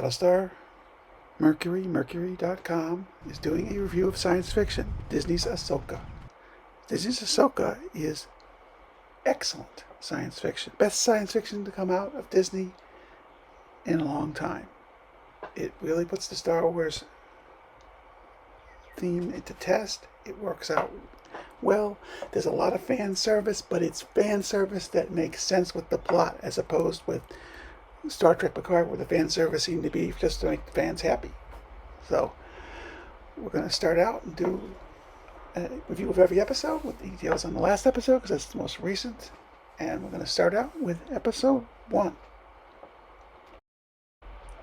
Battlestar Mercury, Mercury.com, is doing a review of science fiction, Disney's Ahsoka. Disney's Ahsoka is excellent science fiction. Best science fiction to come out of Disney in a long time. It really puts the Star Wars theme into test. It works out well. There's a lot of fan service, but it's fan service that makes sense with the plot, as opposed with Star Trek Picard, where the fan service seemed to be just to make the fans happy. So we're going to start out and do a review of every episode with details on the last episode, because that's the most recent. And we're going to start out with episode 1.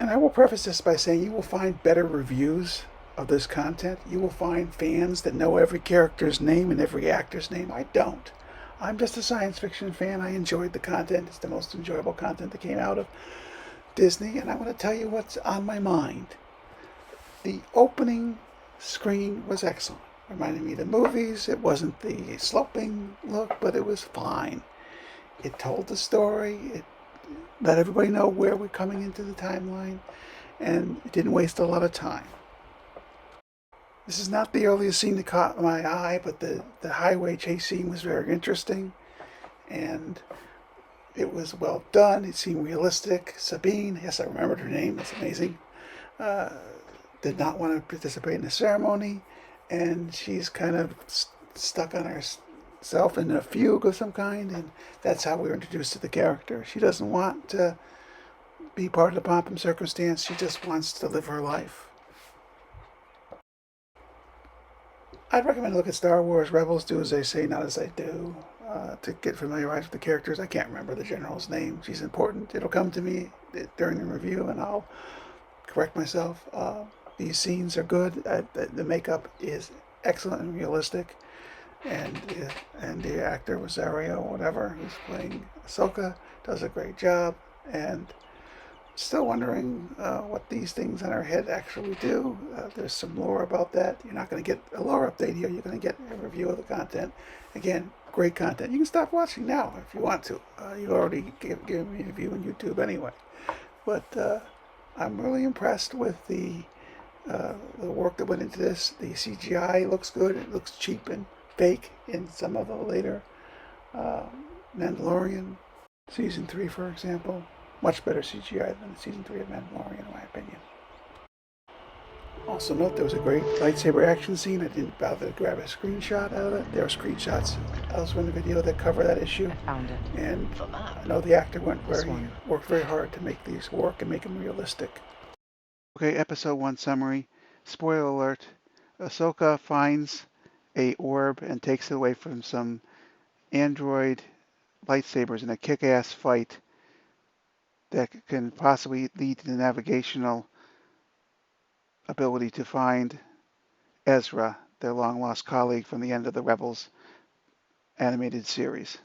And I will preface this by saying you will find better reviews of this content. You will find fans that know every character's name and every actor's name. I don't. I'm just a science fiction fan. I enjoyed the content. It's the most enjoyable content that came out of Disney, and I want to tell you what's on my mind. The opening screen was excellent. Reminded me of the movies. It wasn't the sloping look, but it was fine. It told the story. It let everybody know where we're coming into the timeline, and it didn't waste a lot of time. This is not the earliest scene that caught my eye, but the highway chase scene was very interesting, and it was well done. It seemed realistic. Sabine, yes, I remembered her name. That's amazing. Did not want to participate in the ceremony, and she's kind of stuck on herself in a fugue of some kind, and that's how we were introduced to the character. She doesn't want to be part of the pomp and circumstance. She just wants to live her life. I'd recommend look at Star Wars Rebels, do as they say, not as they do, to get familiarized with the characters. I can't remember the general's name. She's important. It'll come to me during the review, and I'll correct myself. These scenes are good. The makeup is excellent and realistic, and the actor, Rosario, whatever, who's playing Ahsoka, does a great job. And still wondering what these things on our head actually do. There's some lore about that. You're not going to get a lore update here. You're going to get a review of the content. Again, great content. You can stop watching now if you want to. You already given me a review on YouTube anyway. But I'm really impressed with the work that went into this. The CGI looks good. It looks cheap and fake in some of the later Mandalorian Season 3, for example. Much better CGI than Season 3 of Mandalorian, in my opinion. Also note there was a great lightsaber action scene. I didn't bother to grab a screenshot out of it. There are screenshots elsewhere in the video that cover that issue. I found it. And I know the actor worked very hard to make these work and make them realistic. Okay, episode 1 summary. Spoiler alert. Ahsoka finds a orb and takes it away from some android lightsabers in a kick-ass fight that can possibly lead to the navigational ability to find Ezra, their long-lost colleague from the end of the Rebels animated series.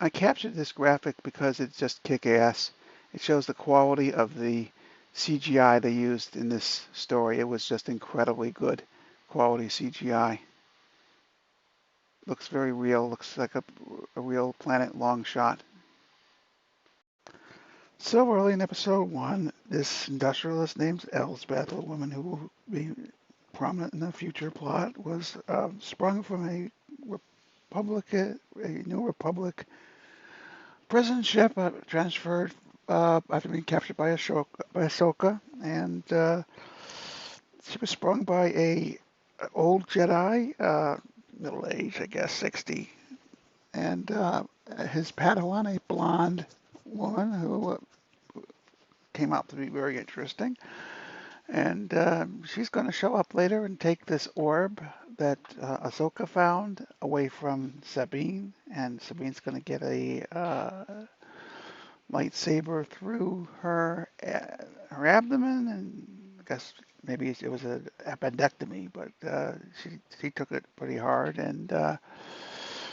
I captured this graphic because it's just kick-ass. It shows the quality of the CGI they used in this story. It was just incredibly good quality CGI. Looks very real. Looks like a real planet long shot. So early in episode 1, this industrialist named Elsbeth, a woman who will be prominent in the future plot, was sprung from a New Republic prison ship, transferred after being captured by Ahsoka, and she was sprung by a old Jedi, middle age, I guess 60, and his Padawan, a blonde woman who came out to be very interesting, and she's going to show up later and take this orb that Ahsoka found away from Sabine, and Sabine's going to get a lightsaber through her abdomen, and I guess maybe it was an appendectomy, but she took it pretty hard, and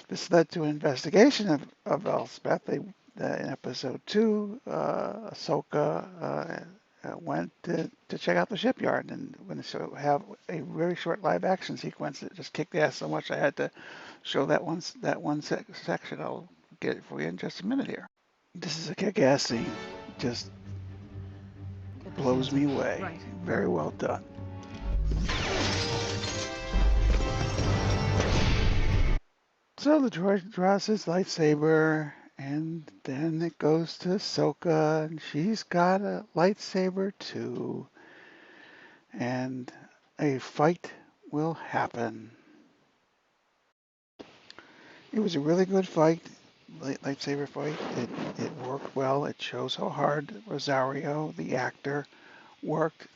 this led to an investigation of Elspeth. In episode 2, Ahsoka went to check out the shipyard, and we're going to have a very short live action sequence that just kicked ass so much I had to show that one section. I'll get it for you in just a minute here. This is a kick-ass scene. Just blows me away. Very well done. So the droid draws his lightsaber, and then it goes to Ahsoka, and she's got a lightsaber too. And a fight will happen. It was a really good fight, lightsaber fight. It worked well. It shows how hard Rosario, the actor, worked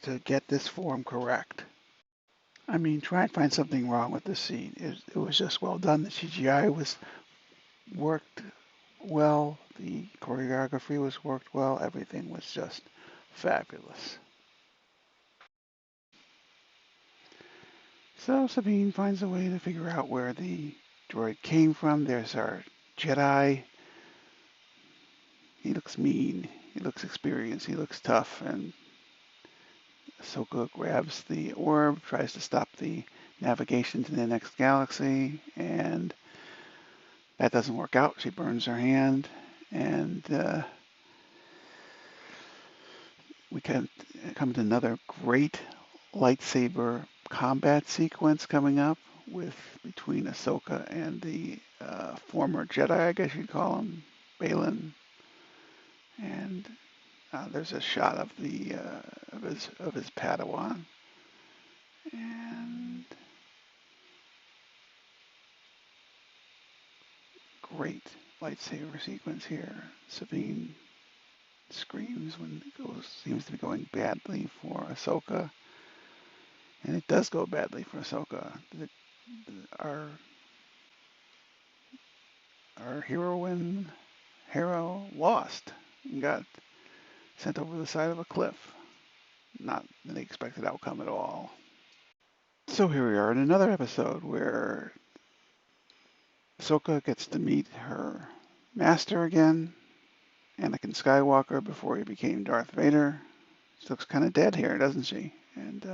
to get this form correct. I mean, try and find something wrong with this scene. It was just well done. The CGI was worked well. The choreography was worked well. Everything was just fabulous. So Sabine finds a way to figure out where the droid came from. There's our Jedi. He looks mean. He looks experienced. He looks tough. And Ahsoka grabs the orb, tries to stop the navigation to the next galaxy, and that doesn't work out. She burns her hand, and we can come to another great lightsaber combat sequence coming up between Ahsoka and the former Jedi, I guess you'd call him, Balin. And there's a shot of the of his Padawan, and great lightsaber sequence here. Sabine screams when it seems to be going badly for Ahsoka, and it does go badly for Ahsoka. Our hero lost and got sent over the side of a cliff. Not an expected outcome at all. So here we are in another episode where Ahsoka gets to meet her master again, Anakin Skywalker, before he became Darth Vader. She looks kind of dead here, doesn't she? And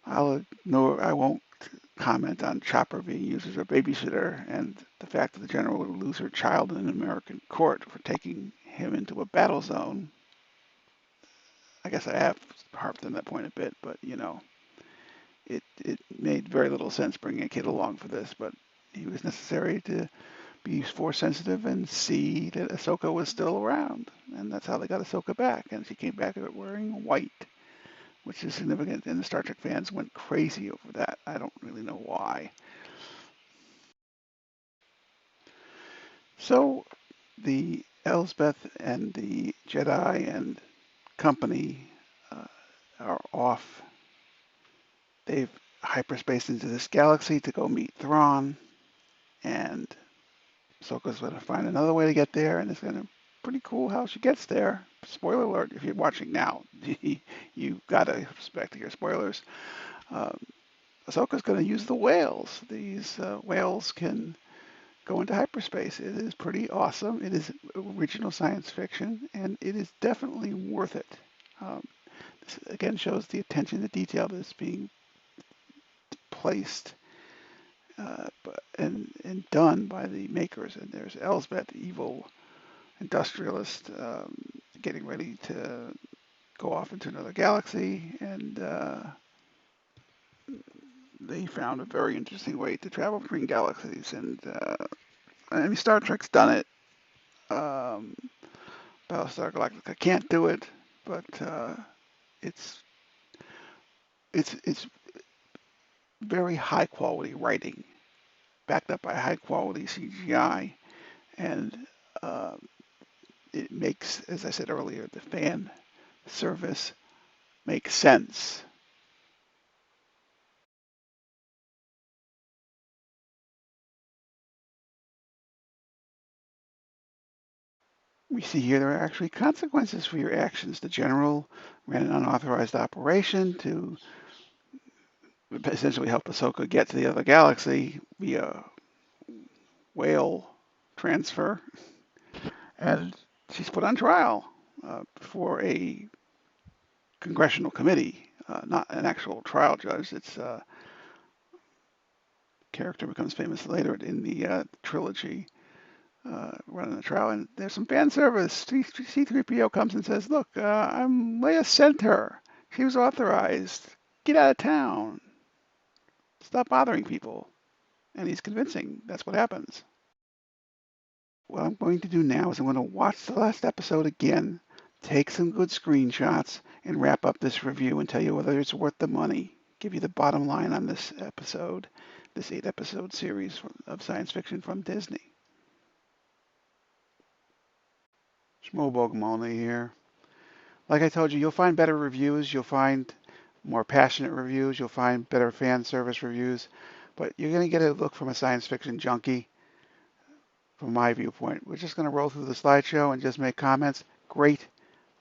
I won't comment on Chopper being used as a babysitter and the fact that the general would lose her child in an American court for taking him into a battle zone. I guess I have harped on that point a bit, but it made very little sense bringing a kid along for this, but he was necessary to be force sensitive and see that Ahsoka was still around, and that's how they got Ahsoka back, and she came back wearing white, which is significant, and the Star Trek fans went crazy over that. I don't really know why. So the Elsbeth and the Jedi and company are off. They've hyperspaced into this galaxy to go meet Thrawn, and Ahsoka's going to find another way to get there, and it's going to pretty cool how she gets there. Spoiler alert, if you're watching now, you got to respect your spoilers. Ahsoka's going to use the whales. These whales can go into hyperspace. It is pretty awesome. It is original science fiction, and it is definitely worth it. This again shows the attention to detail that's being placed and done by the makers. And there's Elsbeth, evil industrialist, getting ready to go off into another galaxy, and they found a very interesting way to travel between galaxies. And I mean, Star Trek's done it. Battlestar Galactica can't do it, but it's very high quality writing, backed up by high quality CGI, and it makes, as I said earlier, the fan service makes sense. We see here there are actually consequences for your actions. The general ran an unauthorized operation to essentially help Ahsoka get to the other galaxy via whale transfer, and she's put on trial before a congressional committee, not an actual trial judge. It's character becomes famous later in the trilogy. running the trial, and there's some fan service. C-3PO comes and says, "Look, Leia sent her. She was authorized. Get out of town. Stop bothering people." And he's convincing. That's what happens. What I'm going to do now is I'm going to watch the last episode again, take some good screenshots, and wrap up this review and tell you whether it's worth the money. Give you the bottom line on this episode, this 8-episode series of science fiction from Disney. Schmobogum only here. Like I told you, you'll find better reviews. You'll find more passionate reviews. You'll find better fan service reviews. But you're going to get a look from a science fiction junkie from my viewpoint. We're just going to roll through the slideshow and just make comments. Great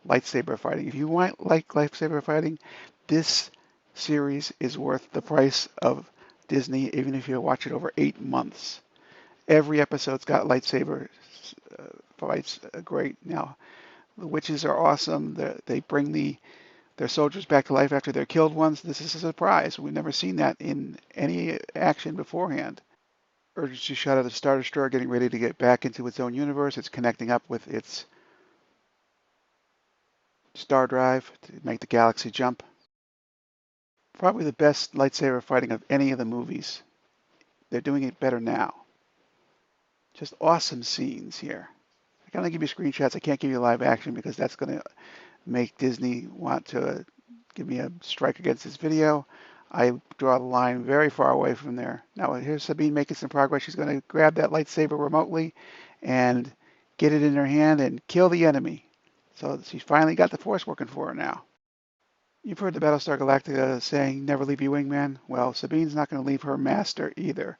lightsaber fighting. If you like lightsaber fighting, this series is worth the price of Disney, even if you watch it over 8 months. Every episode's got lightsaber fights. Great. Now, the witches are awesome. They bring their soldiers back to life after they're killed ones. This is a surprise. We've never seen that in any action beforehand. Urgency shot of the Star Destroyer getting ready to get back into its own universe. It's connecting up with its star drive to make the galaxy jump. Probably the best lightsaber fighting of any of the movies. They're doing it better now. Just awesome scenes here. I can only give you screenshots. I can't give you live action because that's going to make Disney want to give me a strike against this video. I draw the line very far away from there. Now here's Sabine making some progress. She's going to grab that lightsaber remotely and get it in her hand and kill the enemy. So she's finally got the Force working for her now. You've heard the Battlestar Galactica saying, "Never leave your wingman." Well, Sabine's not going to leave her master either.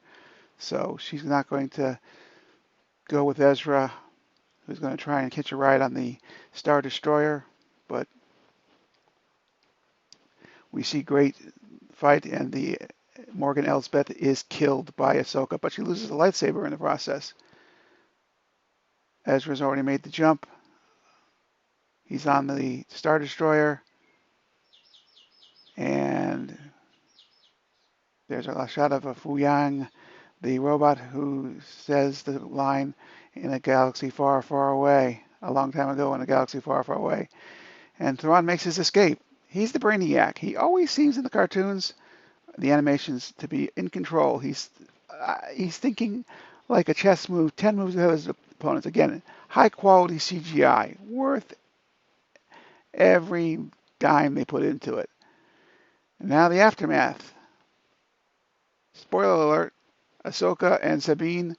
So she's not going to go with Ezra, who's going to try and catch a ride on the Star Destroyer. But we see great fight, and the Morgan Elsbeth is killed by Ahsoka, but she loses a lightsaber in the process. Ezra's already made the jump. He's on the Star Destroyer, and there's a shot of a Fu Yang, the robot who says the line, "In a galaxy far, far away," a long time ago in a galaxy far, far away. And Thrawn makes his escape. He's the brainiac. He always seems in the cartoons, the animations, to be in control. He's thinking like a chess move, 10 moves ahead of his opponents. Again, high quality CGI, worth every dime they put into it. And now the aftermath. Spoiler alert, Ahsoka and Sabine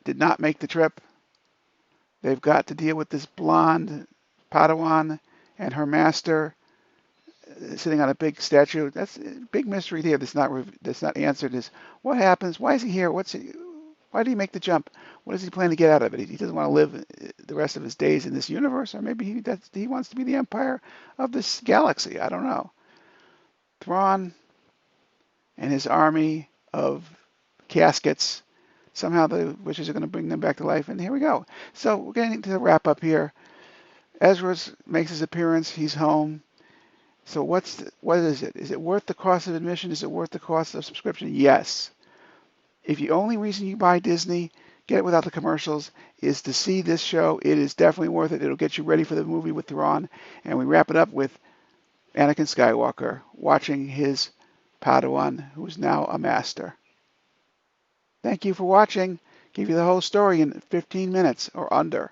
did not make the trip. They've got to deal with this blonde Padawan and her master sitting on a big statue. That's a big mystery here that's not answered. Is what happens? Why is he here? Why did he make the jump? What does he plan to get out of it? He doesn't want to live the rest of his days in this universe, or maybe he wants to be the empire of this galaxy. I don't know. Thrawn and his army of caskets. Somehow the witches are going to bring them back to life, and here we go. So we're getting to the wrap up here. Ezra makes his appearance. He's home. So what is it? Is it worth the cost of admission? Is it worth the cost of subscription? Yes. If the only reason you buy Disney, get it without the commercials, is to see this show, it is definitely worth it. It'll get you ready for the movie with Thrawn. And we wrap it up with Anakin Skywalker watching his Padawan, who is now a master. Thank you for watching. Give you the whole story in 15 minutes or under.